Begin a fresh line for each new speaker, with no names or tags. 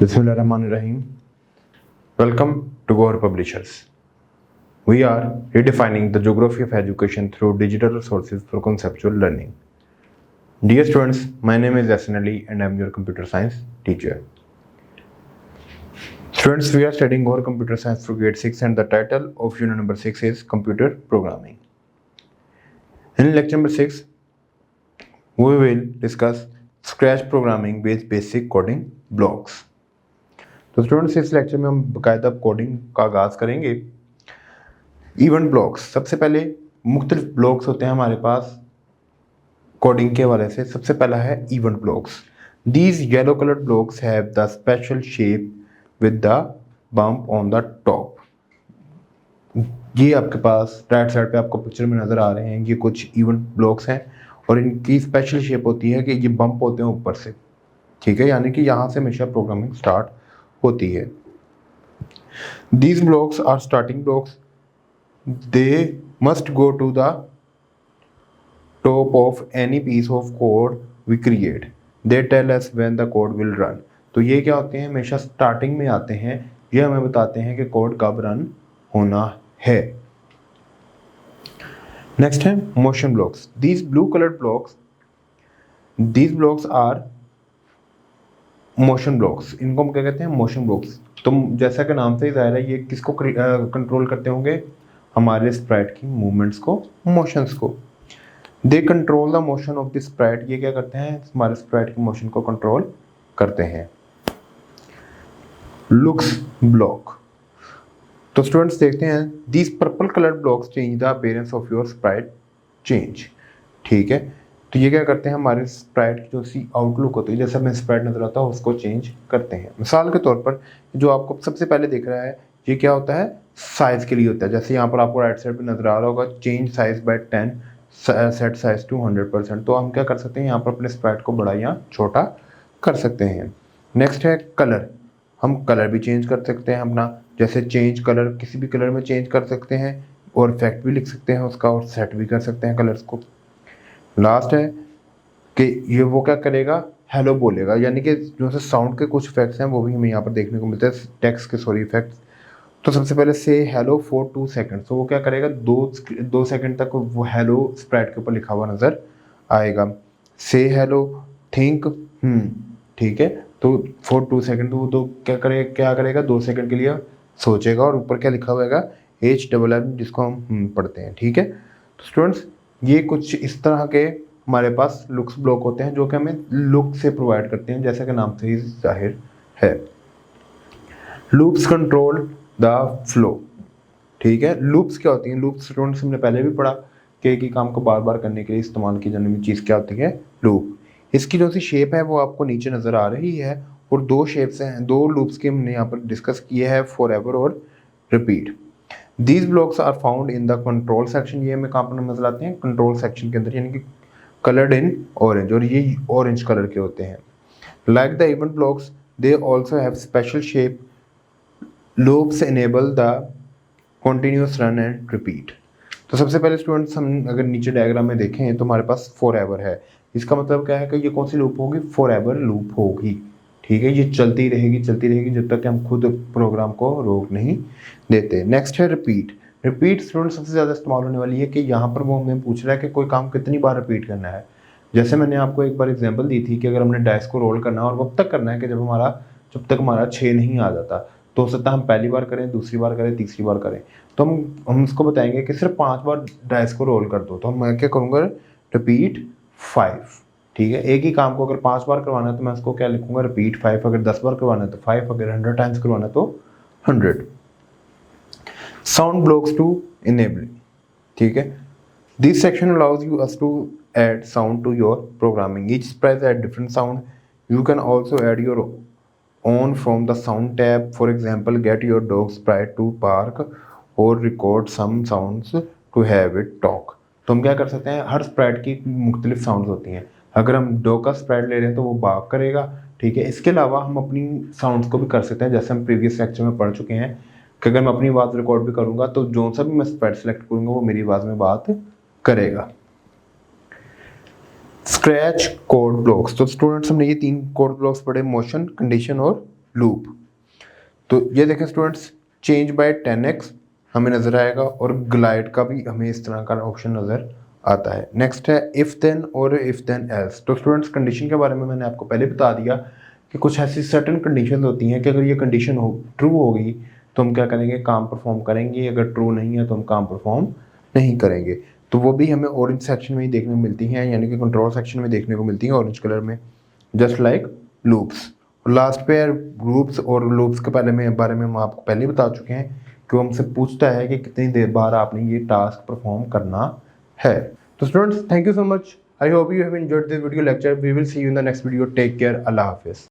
Bismillahirrahmanirrahim. Welcome to Gohar Publishers. We are redefining the geography of education through digital resources for conceptual learning. Dear students, my name is Yasin Ali and I am your computer science teacher. Students, we are studying Gohar Computer Science for grade 6 and the title of unit number 6 is Computer Programming. In lecture number 6, we will discuss Scratch programming with basic coding blocks. तो students इस lecture में हम बाकायदा coding का आगाज़ करेंगे। Event blocks, सबसे पहले मुख्तलिफ ब्लॉक्स होते हैं हमारे पास कोडिंग के हवाले से। सबसे पहला है event blocks. These yellow coloured blocks have the special shape with the bump on the top. ये आपके पास राइट साइड पे आपको पिक्चर में नज़र आ रहे हैं, ये कुछ इवेंट ब्लॉक्स हैं और इनकी स्पेशल शेप होती है कि ये बम्प होते हैं ऊपर से, ठीक है, यानी कि यहाँ से हमेशा प्रोग्रामिंग स्टार्ट होती है। These blocks are starting blocks. They must go to the top of any piece of code we create. They tell us when the code will run. तो ये क्या होते हैं, हमेशा स्टार्टिंग में आते हैं, ये हमें बताते हैं कि कोड कब रन होना है। नेक्स्ट है motion blocks. These blue colored blocks, these blocks are motion blocks. इनको हम क्या कहते हैं, मोशन ब्लॉक्स। तो जैसा कि नाम से ही जाहिर है ये किसको कंट्रोल करते होंगे, हमारे स्प्राइट की मूवमेंट्स को, मोशंस को। They control the motion of the Sprite. ये क्या करते हैं, हमारे स्प्राइट की मोशन को कंट्रोल करते हैं। Looks block. तो स्टूडेंट्स देखते हैं, these purple coloured blocks change the appearance of your Sprite change. ठीक है, तो ये क्या करते हैं, हमारे स्प्राइट की जो सी आउटलुक होती है, जैसा हमें स्प्राइट नजर आता है उसको चेंज करते हैं। मिसाल के तौर पर जो आपको सबसे पहले दिख रहा है, ये क्या होता है, साइज के लिए होता है। जैसे यहाँ पर आपको राइट साइड पे नजर आ रहा होगा, change size by 10, set size to 100%। तो हम क्या कर सकते हैं, यहाँ पर अपने स्प्राइट को बड़ा या छोटा कर सकते हैं। नेक्स्ट है कलर। हम कलर भी चेंज कर सकते हैं अपना, जैसे चेंज कलर किसी भी कलर में चेंज कर सकते हैं और इफेक्ट भी लिख सकते हैं उसका और सेट भी कर सकते हैं कलर्स को। लास्ट है कि ये वो क्या करेगा, हेलो बोलेगा, यानी कि जो से साउंड के कुछ इफेक्ट्स हैं वो भी हमें यहाँ पर देखने को मिलते हैं, टेक्स्ट के सॉरी इफेक्ट्स। तो सबसे पहले से हेलो फॉर 2 सेकंड, तो वो क्या करेगा, दो सेकंड तक वो हेलो स्प्राइट के ऊपर लिखा हुआ नज़र आएगा। से हेलो थिंक, ठीक है, तो फॉर 2 सेकंड, तो वो तो क्या करेगा 2 सेकंड के लिए सोचेगा और ऊपर क्या लिखा हुआ है HMM, जिसको हम पढ़ते हैं। ठीक है, तो स्टूडेंट्स ये कुछ इस तरह के हमारे पास लुक्स ब्लॉक होते हैं जो कि हमें लुक से प्रोवाइड करते हैं, जैसा कि नाम से ही जाहिर है। Loops control the flow. ठीक है, लूप्स क्या होती हैं, लूप्स स्टूडेंट्स हमने पहले भी पढ़ा कि एक ही काम को बार बार करने के लिए इस्तेमाल की जाने वाली चीज़ क्या होती है, लूप। इसकी जो सी शेप है वो आपको नीचे नज़र आ रही है और दो शेप्स हैं, दो लूप्स के हमने यहाँ पर डिस्कस किए हैं, फॉर एवर और repeat. These blocks are found in the control section. ये हमें कहाँ पर नजर आते हैं, कंट्रोल सेक्शन के अंदर, यानी कि कलर्ड इन ऑरेंज, और ये ऑरेंज कलर के होते हैं। Like the event blocks, they also have special shape. Loops enable the continuous run and repeat. तो सबसे पहले स्टूडेंट्स हम अगर नीचे डायग्राम में देखें तो हमारे पास फॉर एवर है। इसका मतलब क्या है कि ये कौन सी लूप होगी, फॉर एवर लूप होगी। ठीक है, ये चलती रहेगी जब तक कि हम खुद प्रोग्राम को रोक नहीं देते। नेक्स्ट है रिपीट। रिपीट स्टूडेंट सबसे ज़्यादा इस्तेमाल होने वाली है कि यहाँ पर वो हमें पूछ रहा है कि कोई काम कितनी बार रिपीट करना है। जैसे मैंने आपको एक बार एग्जांपल दी थी कि अगर हमने डाइस को रोल करना है और कब तक करना है कि जब तक हमारा 6 नहीं आ जाता, तो हो सकता है हम पहली बार करें, दूसरी बार करें, तीसरी बार करें। तो हम उसको बताएंगे कि सिर्फ 5 बार डाइस को रोल कर दो। तो मैं क्या करूँगा, रिपीट 5। ठीक है, एक ही काम को अगर 5 बार करवाना है तो मैं उसको क्या लिखूंगा, रिपीट 5। अगर 10 बार करवाना है तो 5, अगर 100 टाइम्स करवाना है तो 100। Sound blocks to enable. ठीक है, this section allows you us to add sound to your programming. Each sprite add different sound. You can also add your own from the sound tab. For example, get your dog sprite to bark or record some sounds to have it talk. तो हम क्या कर सकते हैं, हर Sprite की मुख्तलिफ sounds होती हैं। अगर हम डॉग का स्प्राइट ले रहे हैं तो वो बार्क करेगा। ठीक है, इसके अलावा हम अपनी साउंड्स को भी कर सकते हैं, जैसे हम प्रीवियस लेक्चर में पढ़ चुके हैं कि अगर मैं अपनी आवाज़ रिकॉर्ड भी करूँगा तो जो सा भी मैं स्प्राइट सेलेक्ट करूँगा वो मेरी आवाज़ में बात करेगा। Scratch code blocks. तो स्टूडेंट्स हमने ये 3 कोड ब्लॉक्स पढ़े, मोशन, कंडीशन और लूप। तो ये देखें स्टूडेंट्स, चेंज बाय 10x हमें नज़र आएगा और ग्लाइड का भी हमें इस तरह का ऑप्शन नज़र आता है। नेक्स्ट है इफ़ देन और इफ़ देन एल्स। तो स्टूडेंट्स कंडीशन के बारे में मैंने आपको पहले बता दिया कि कुछ ऐसी सर्टन कंडीशन होती हैं कि अगर ये कंडीशन ट्रू होगी तो हम क्या करेंगे, काम परफॉर्म करेंगे, अगर ट्रू नहीं है तो हम काम परफॉर्म नहीं करेंगे। तो वो भी हमें ऑरेंज सेक्शन में ही देखने को मिलती हैं, यानी कि कंट्रोल सेक्शन में देखने को मिलती हैं ऑरेंज कलर में, जस्ट लाइक लूप्स। और लास्ट पे लूप्स, और लूप्स के बारे में हम आपको पहले बता चुके हैं कि वो हमसे पूछता है कि कितनी देर बाद आपने ये टास्क परफॉर्म करना है। तो students, thank you so much. I hope you have enjoyed this video lecture. We will see you in the next video. Take care. अल्लाह हाफिज़।